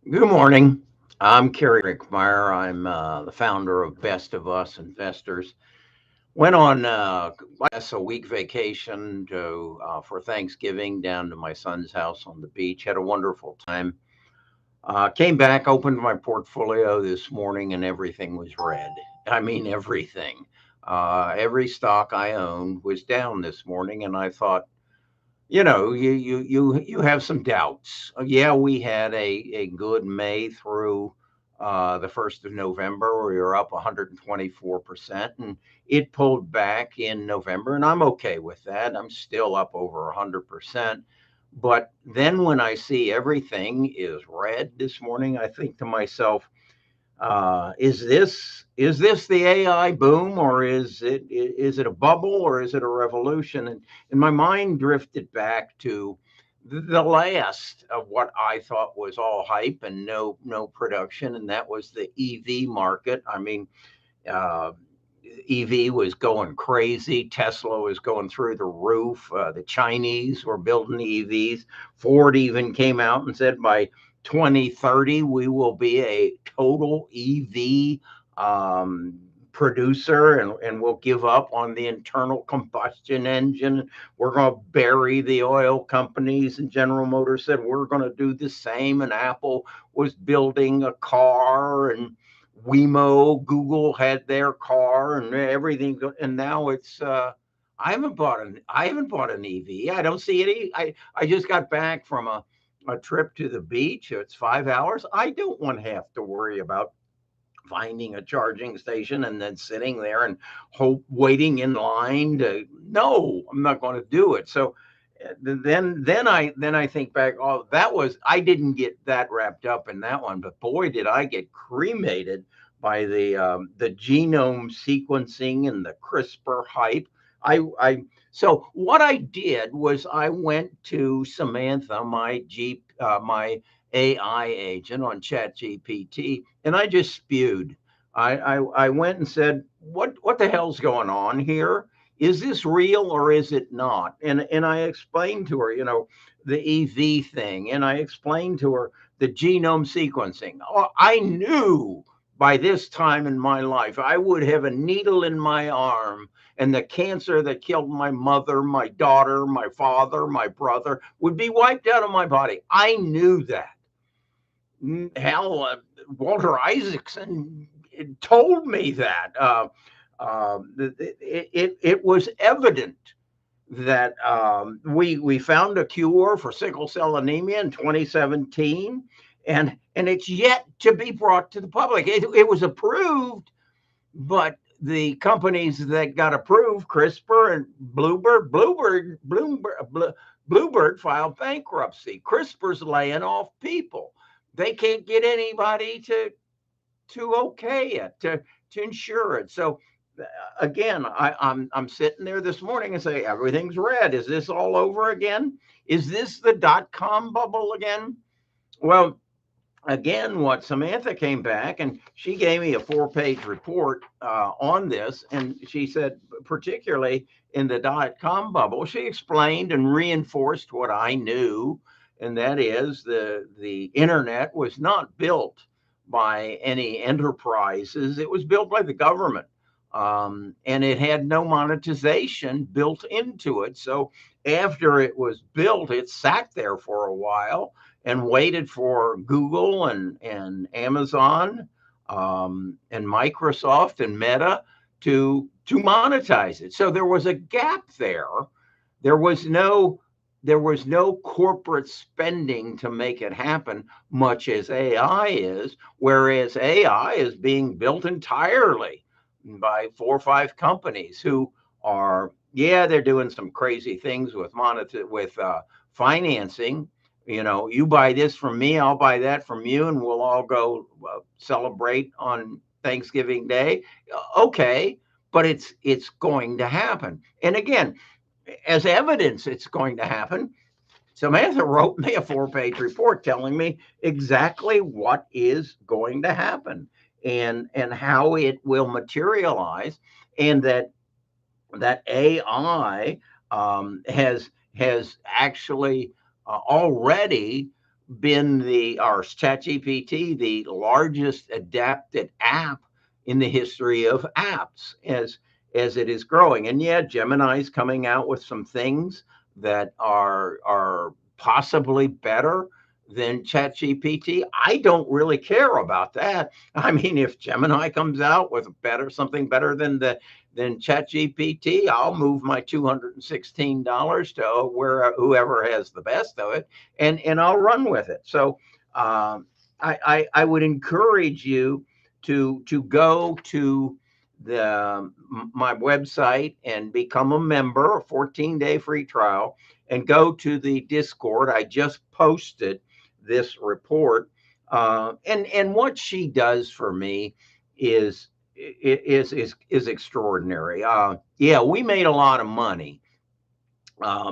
Good morning. I'm Kerry. I'm the founder of Best of Us Investors. Went on, a week vacation for Thanksgiving down to my son's house on the beach. Had a wonderful time. Came back, opened my portfolio this morning, and everything was red. I mean, everything. Every stock I owned was down this morning, and I thought, you have some doubts. Yeah, we had a good May through the 1st of November. We were up 124%, and it pulled back in November, and I'm okay with that. I'm still up over 100%. But then when I see everything is red this morning, I think to myself, is this the AI boom, or is it a bubble, or is it a revolution? And my mind drifted back to the last of what I thought was all hype and no production, and that was the EV market. I mean, uh, EV was going crazy. Tesla was going through the roof. The Chinese were building EVs. Ford even came out and said by 2030 we will be a total EV producer, and we'll give up on the internal combustion engine. We're going to bury the oil companies. And General Motors said we're going to do the same. And Apple was building a car, and Google had their car and everything, and now it's. I haven't bought an EV. I don't see any. I just got back from a trip to the beach. It's 5 hours. I don't want to have to worry about finding a charging station and then sitting there and waiting in line to. No, I'm not going to do it. So then I think back. Oh, that was I didn't get that wrapped up in that one, but boy, did I get cremated by the genome sequencing and the CRISPR hype. I so what I did was I went to Samantha, my AI agent on ChatGPT, and I just spewed. I went and said, what the hell's going on here? Is this real or is it not? And I explained to her, the EV thing, and I explained to her the genome sequencing. Oh, I knew by this time in my life I would have a needle in my arm, and the cancer that killed my mother, my daughter, my father, my brother would be wiped out of my body. I knew that. Hell, Walter Isaacson told me that. It was evident that we found a cure for sickle cell anemia in 2017, and it's yet to be brought to the public. It was approved, but the companies that got approved, CRISPR and Bluebird filed bankruptcy. CRISPR's laying off people. They can't get anybody to okay it, to insure it. So again, I'm sitting there this morning and say everything's red. Is this all over again? Is this the dot-com bubble again? Well, again, what Samantha came back and she gave me a 4-page report on this, and she said, particularly in the dot-com bubble, she explained and reinforced what I knew, and that is the internet was not built by any enterprises; it was built by the government. And it had no monetization built into it. So after it was built, it sat there for a while and waited for Google and Amazon and Microsoft and Meta to monetize it. So there was a gap there. There was no there was no corporate spending to make it happen, much as AI is, whereas AI is being built entirely by 4 or 5 companies who are, yeah, they're doing some crazy things with financing. You buy this from me, I'll buy that from you, and we'll all go celebrate on Thanksgiving Day. Okay, but it's going to happen. And again, as evidence it's going to happen, Samantha wrote me a 4-page report telling me exactly what is going to happen and how it will materialize, and that AI has actually already been our ChatGPT, the largest adapted app in the history of apps as it is growing. And yeah, Gemini's coming out with some things that are possibly better than ChatGPT. I don't really care about that. I mean, if Gemini comes out with something better than ChatGPT, I'll move my $216 to whoever has the best of it, and I'll run with it. So I would encourage you to go to the my website and become a member, a 14-day free trial, and go to the Discord. I just posted this report, and what she does for me is is extraordinary. Yeah, we made a lot of money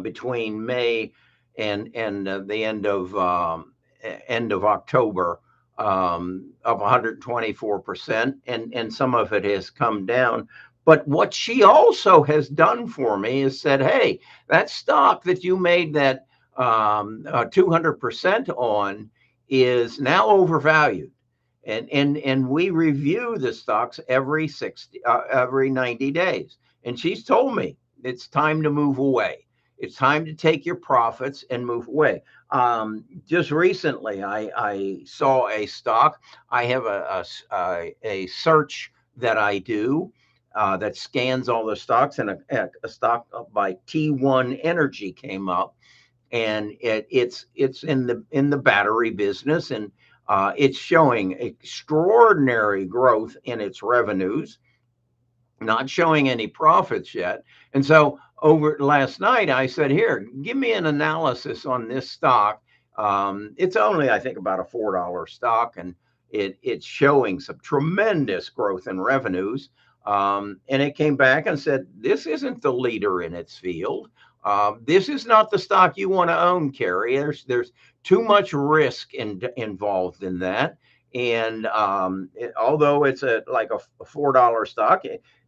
between May and the end of October, of 124%, and some of it has come down. But what she also has done for me is said, hey, that stock that you made that 200% on is now overvalued. And we review the stocks every 90 days. And she's told me it's time to move away. It's time to take your profits and move away. Just recently, I saw a stock. I have a search that I do that scans all the stocks, and a stock by T1 Energy came up, and it's in the battery business, and it's showing extraordinary growth in its revenues, not showing any profits yet. And so over last night, I said, here, give me an analysis on this stock. It's only, I think, about a $4 stock, and it's showing some tremendous growth in revenues. And it came back and said, this isn't the leader in its field. This is not the stock you want to own, Kerry. There's too much risk involved in that. And although it's like a $4 stock,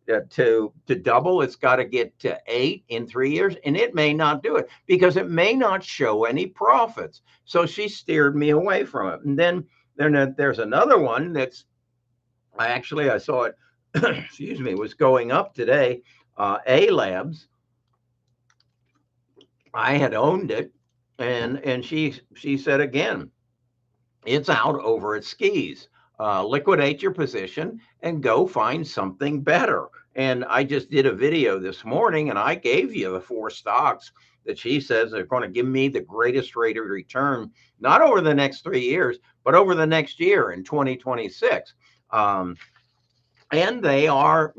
to double, it's got to get to 8 in 3 years, and it may not do it because it may not show any profits. So she steered me away from it. And then there's another one that's I saw it. Excuse me, was going up today. A Labs. I had owned it, and she said again, it's out over its skis. Liquidate your position and go find something better. And I just did a video this morning, and I gave you the 4 stocks that she says are going to give me the greatest rate of return, not over the next 3 years, but over the next year in 2026. And they are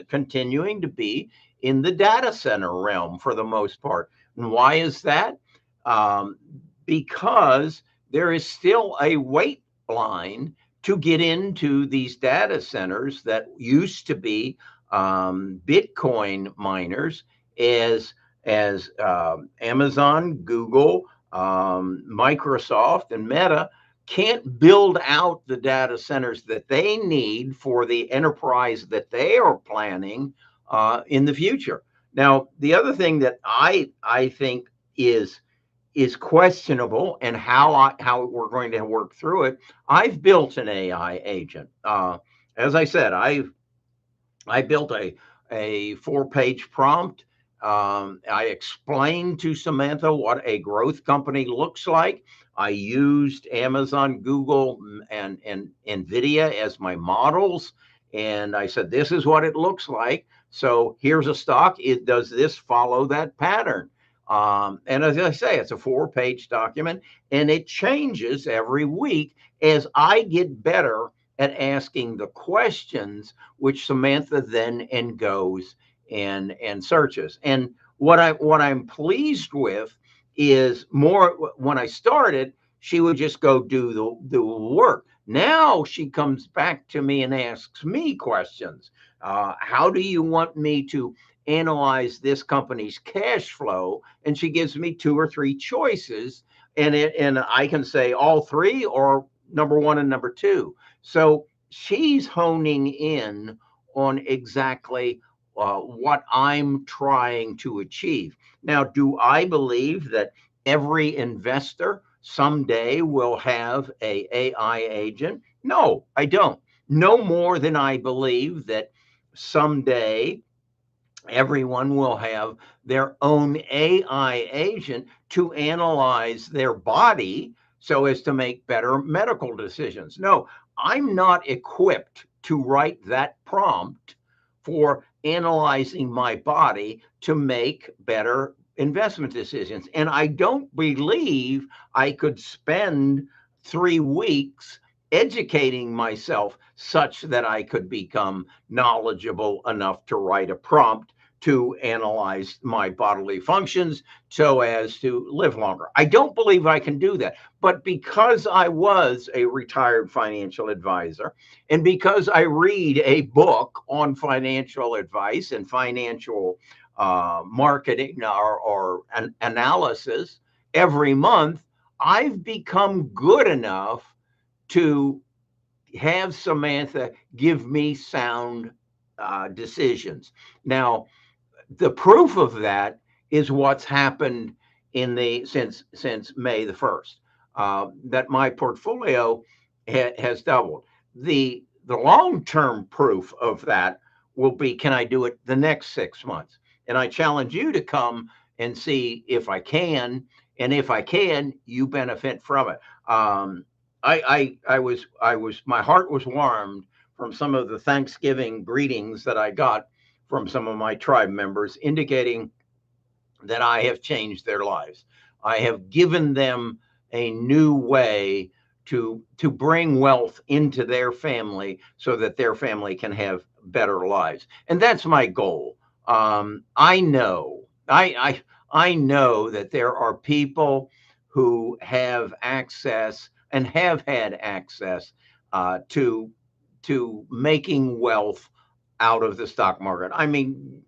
continuing to be in the data center realm for the most part. And why is that? Because there is still a wait line to get into these data centers that used to be Bitcoin miners, as Amazon, Google, Microsoft, and Meta can't build out the data centers that they need for the enterprise that they are planning in the future. Now, the other thing that I think is questionable, and how we're going to work through it. I've built an AI agent. As I said, I built a 4-page prompt. I explained to Samantha what a growth company looks like. I used Amazon, Google, and NVIDIA as my models. And I said, this is what it looks like. So here's a stock. Does this follow that pattern? And as I say, it's a 4-page document, and it changes every week as I get better at asking the questions, which Samantha then goes and searches. And what I'm pleased with is more. When I started, she would just go do the work. Now she comes back to me and asks me questions. How do you want me to analyze this company's cash flow? And she gives me 2 or 3 choices, and I can say all 3 or number 1 and number 2. So she's honing in on exactly what I'm trying to achieve. Now, do I believe that every investor someday we'll have a AI agent? No, I don't. No more than I believe that someday everyone will have their own AI agent to analyze their body so as to make better medical decisions. No, I'm not equipped to write that prompt for analyzing my body to make better investment decisions. And I don't believe I could spend 3 weeks educating myself such that I could become knowledgeable enough to write a prompt to analyze my bodily functions so as to live longer. I don't believe I can do that. But because I was a retired financial advisor and because I read a book on financial advice and financial marketing or an analysis every month, I've become good enough to have Samantha give me sound decisions. Now, the proof of that is what's happened in the since May the 1st, that my portfolio has doubled. The long term proof of that will be, can I do it the next 6 months? And I challenge you to come and see if I can, and if I can, you benefit from it. I was my heart was warmed from some of the Thanksgiving greetings that I got from some of my tribe members, indicating that I have changed their lives. I have given them a new way to bring wealth into their family so that their family can have better lives, and that's my goal. I know I know that there are people who have access and have had access to making wealth out of the stock market. I mean,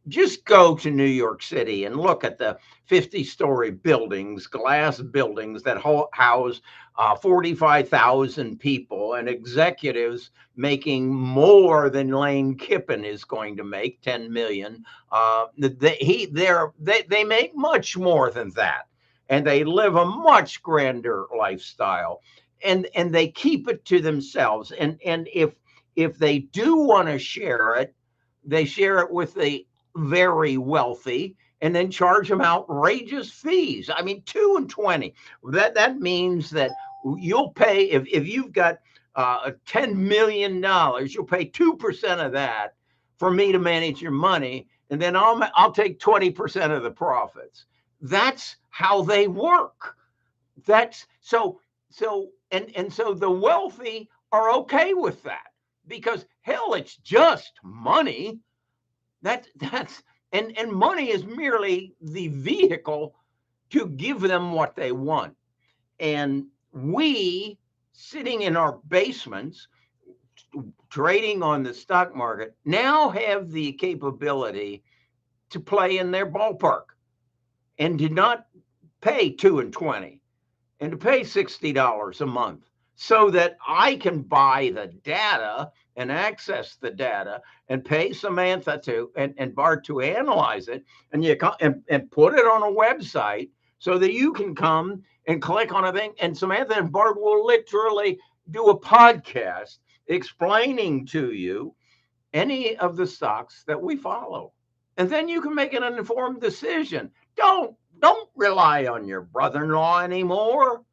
just go to New York City and look at the 50-story buildings, glass buildings that house 45,000 people and executives making more than Lane Kippen is going to make, 10 million. They make much more than that, and they live a much grander lifestyle, and they keep it to themselves. And if they do want to share it, they share it with the very wealthy and then charge them outrageous fees. I mean, 2 and 20. That means that you'll pay, if you've got $10 million, you'll pay 2% of that for me to manage your money, and then I'll take 20% of the profits. That's how they work. That's so the wealthy are okay with that, because hell, it's just money. That's and money is merely the vehicle to give them what they want. And we, sitting in our basements trading on the stock market, now have the capability to play in their ballpark and to not pay 2 and 20 and to pay $60 a month, so that I can buy the data and access the data and pay Samantha and Bart to analyze it, and and put it on a website so that you can come and click on a thing, and Samantha and Bart will literally do a podcast explaining to you any of the stocks that we follow. And then you can make an informed decision. Don't rely on your brother-in-law anymore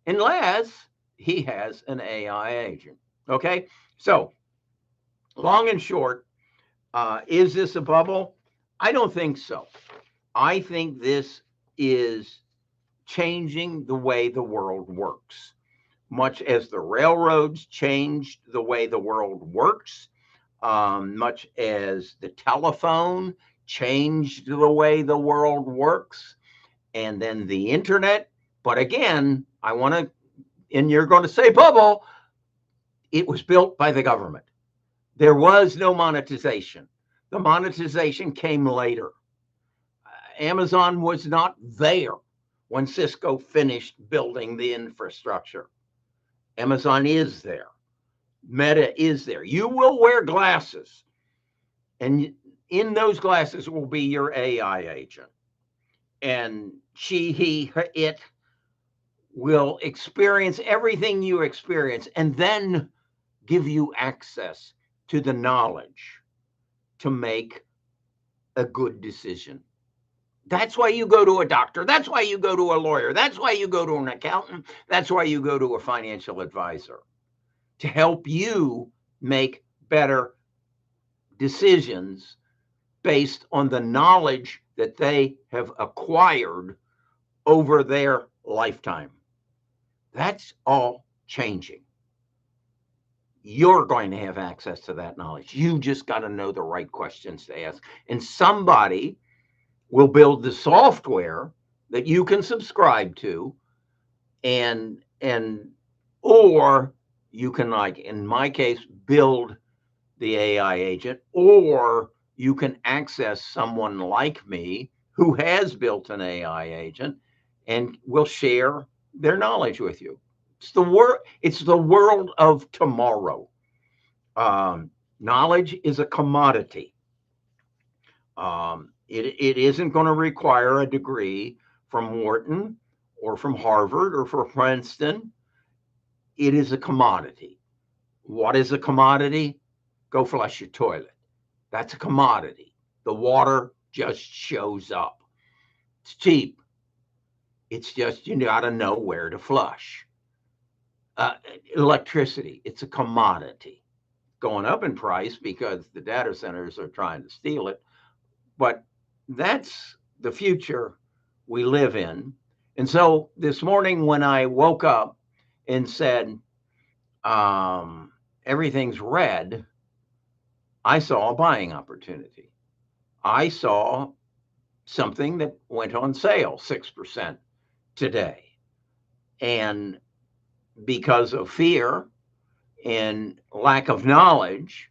unless he has an AI agent. Okay, so long and short, is this a bubble? I don't think so. I think this is changing the way the world works, much as the railroads changed the way the world works, much as the telephone changed the way the world works, and then the internet. But again, I want to, and you're going to say bubble, it was built by the government. There was no monetization. The monetization came later. Amazon was not there when Cisco finished building the infrastructure. Amazon is there. Meta is there. You will wear glasses, and in those glasses will be your AI agent. And she, he, it will experience everything you experience and then give you access to the knowledge to make a good decision. That's why you go to a doctor. That's why you go to a lawyer. That's why you go to an accountant. That's why you go to a financial advisor, to help you make better decisions based on the knowledge that they have acquired over their lifetime. That's all changing. You're going to have access to that knowledge. You just got to know the right questions to ask. And somebody will build the software that you can subscribe to, and or you can, like in my case, build the AI agent, or you can access someone like me who has built an AI agent and will share their knowledge with you. It's the world of tomorrow. Knowledge is a commodity. It isn't going to require a degree from Wharton or from Harvard or from Princeton. It is a commodity. What is a commodity? Go flush your toilet. That's a commodity. The water just shows up. It's cheap. It's just you got to know where to flush. Uh, Electricity, it's a commodity. Going up in price because the data centers are trying to steal it. But that's the future we live in. And so this morning, when I woke up and said, everything's red, I saw a buying opportunity. I saw something that went on sale 6% today. And because of fear and lack of knowledge,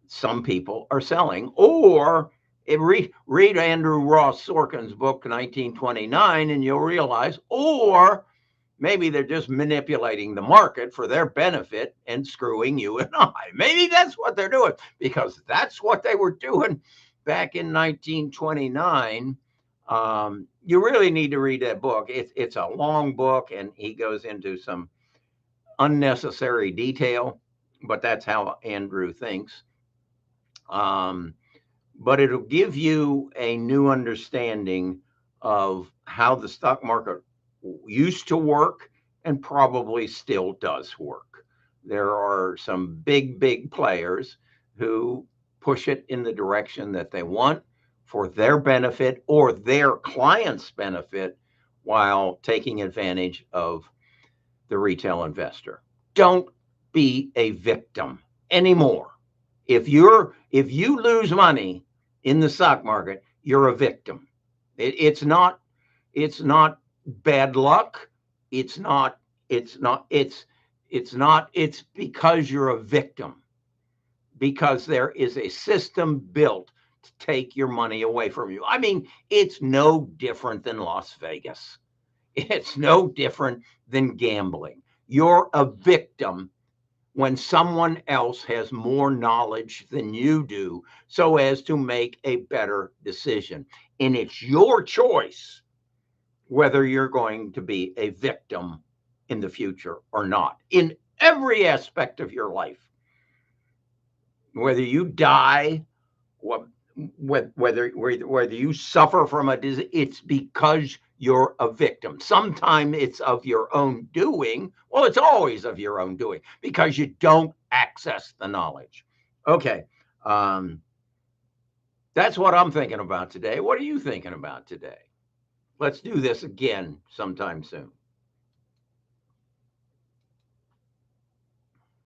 some people are selling, or read Andrew Ross Sorkin's book 1929 and you'll realize, or maybe they're just manipulating the market for their benefit and screwing you and I. Maybe that's what they're doing, because that's what they were doing back in 1929. You really need to read that book. It's a long book and he goes into some unnecessary detail, but that's how Andrew thinks. But it'll give you a new understanding of how the stock market used to work and probably still does work. There are some big players who push it in the direction that they want for their benefit or their clients' benefit while taking advantage of the retail investor. Don't be a victim anymore. If you lose money in the stock market, you're a victim. It's not bad luck. It's because you're a victim, because there is a system built to take your money away from you. I mean, it's no different than Las Vegas. It's no different than gambling. You're a victim when someone else has more knowledge than you do so as to make a better decision. And it's your choice whether you're going to be a victim in the future or not, in every aspect of your life. Whether you die, whether you suffer from a disease, it's because you're a victim. Sometimes it's of your own doing. Well, it's always of your own doing because you don't access the knowledge. Okay. That's what I'm thinking about today. What are you thinking about today? Let's do this again sometime soon.